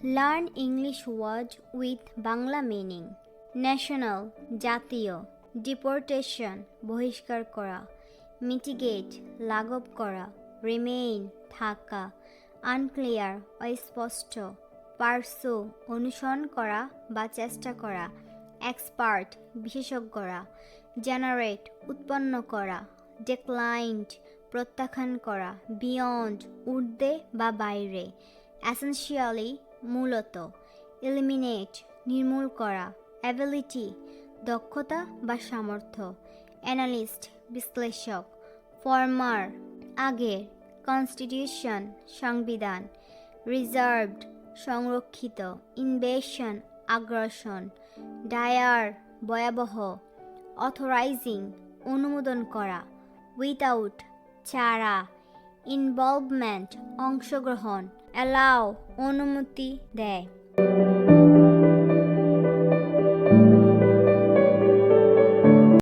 Learn English word with Bangla meaning. National জাতীয়, deportation বহিষ্কার করা, মিটিগেট লাঘব করা, রিমেইন থাকা, আনক্লিয়ার অস্পষ্ট, পার্সু অনুসরণ করা বা চেষ্টা করা, এক্সপার্ট বিশেষজ্ঞরা, জেনারেট উৎপন্ন করা, ডিক্লাইন্ড প্রত্যাখ্যান করা, বিয়ন্ড ঊর্ধ্বে বা বাইরে, এসেনশিয়ালি মূলত, এলিমিনেট নির্মূল করা, অ্যাবিলিটি দক্ষতা বা সামর্থ্য, অ্যানালিস্ট বিশ্লেষক, ফর্মার আগের, কনস্টিটিউশন সংবিধান, রিজার্ভড সংরক্ষিত, ইনভেশন আগ্রাসন, ডায়ার ভয়াবহ, অথরাইজিং অনুমোদন করা, উইদাউট ছাড়া, ইনভলভমেন্ট অংশগ্রহণ, অ্যালাউ অনুমতি দেয়।